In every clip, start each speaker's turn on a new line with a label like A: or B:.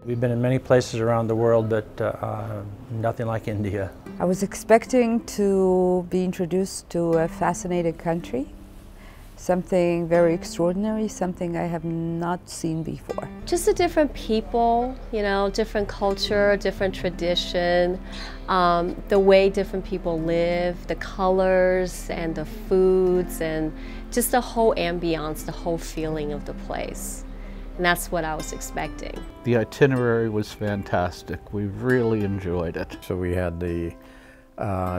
A: We've been in many places around the world, but nothing like India.
B: I was expecting to be introduced to a fascinating country, something very extraordinary, something I have not seen before.
C: Just a different people, you know, different culture, different tradition, the way different people live, the colors and the foods, and just the whole ambiance, the whole feeling of the place. And that's what I was expecting.
D: The itinerary was fantastic. We really enjoyed it.
E: So we had the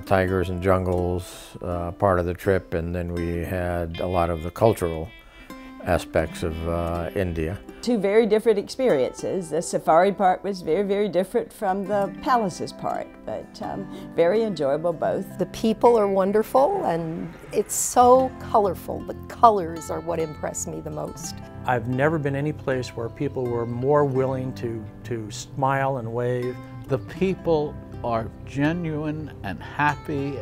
E: tigers and jungles part of the trip, and then we had a lot of the cultural aspects of India.
F: Two very different experiences. The safari part was very, very different from the palaces part, but very enjoyable both.
G: The people are wonderful, and it's so colorful. The colors are what impressed me the most.
A: I've never been any place where people were more willing to smile and wave.
D: The people are genuine and happy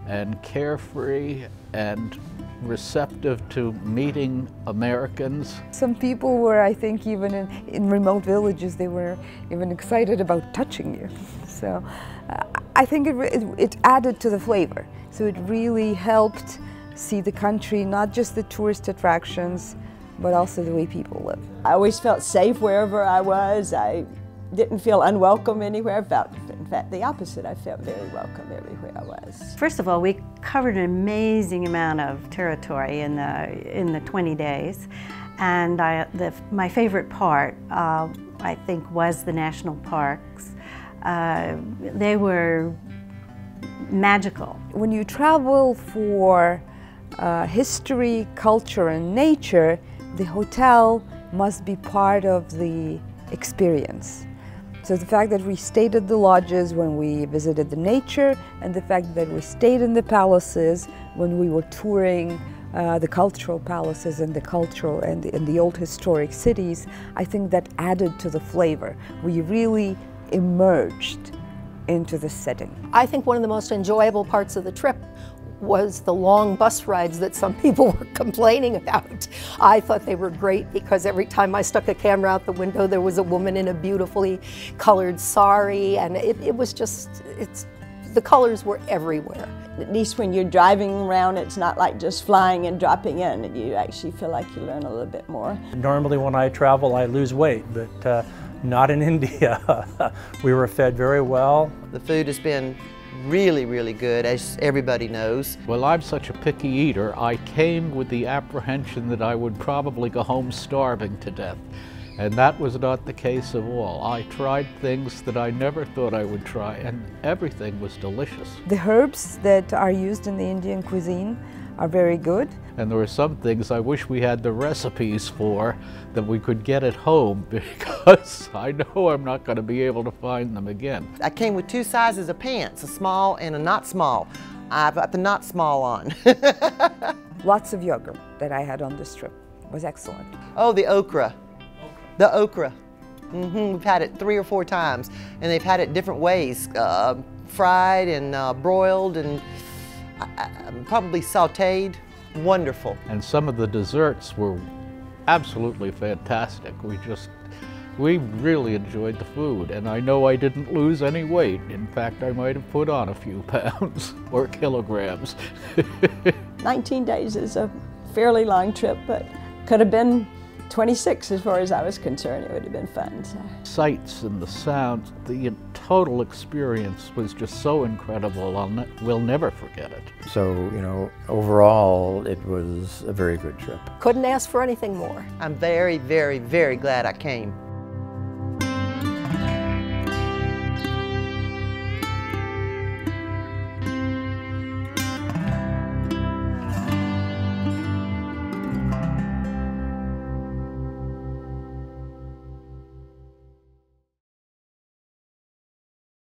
D: and carefree and receptive to meeting Americans.
B: Some people were, I think, even in remote villages, they were even excited about touching you. So I think it added to the flavor. So it really helped see the country, not just the tourist attractions, but also the way people live.
F: I always felt safe wherever I was. I didn't feel unwelcome anywhere. In fact, the opposite. I felt very welcome everywhere I was.
H: First of all, we covered an amazing amount of territory in the 20 days. And my favorite part, I think, was the national parks. They were magical.
B: When you travel for history, culture, and nature, the hotel must be part of the experience. So the fact that we stayed at the lodges when we visited the nature, and the fact that we stayed in the palaces when we were touring the cultural palaces and the cultural and the old historic cities, I think that added to the flavor. We really emerged into the setting.
G: I think one of the most enjoyable parts of the trip was the long bus rides that some people were complaining about. I thought they were great because every time I stuck a camera out the window, there was a woman in a beautifully colored sari, and it was just, the colors were everywhere.
F: At least when you're driving around, it's not like just flying and dropping in. You actually feel like you learn a little bit more.
A: Normally when I travel, I lose weight, but not in India. We were fed very well.
I: The food has been really, really good, as everybody knows.
D: Well, I'm such a picky eater, I came with the apprehension that I would probably go home starving to death. And that was not the case at all. I tried things that I never thought I would try, and everything was delicious.
B: The herbs that are used in the Indian cuisine are very good.
D: And there were some things I wish we had the recipes for that we could get at home, because I know I'm not going to be able to find them again.
I: I came with two sizes of pants, a small and a not small. I've got the not small on.
B: Lots of yogurt that I had on this trip was excellent.
I: Oh, the okra. The okra. We've had it 3 or 4 times, and they've had it different ways, fried and broiled and probably sauteed. Wonderful.
D: And some of the desserts were absolutely fantastic. We really enjoyed the food, and I know I didn't lose any weight. In fact, I might have put on a few pounds or kilograms.
F: 19 days is a fairly long trip, but could have been 26 as far as I was concerned. It would have been fun. So.
D: Sights and the sounds, the total experience was just so incredible. We'll never forget it.
E: So, you know, overall, it was a very good trip.
G: Couldn't ask for anything more.
I: I'm very, very, very glad I came.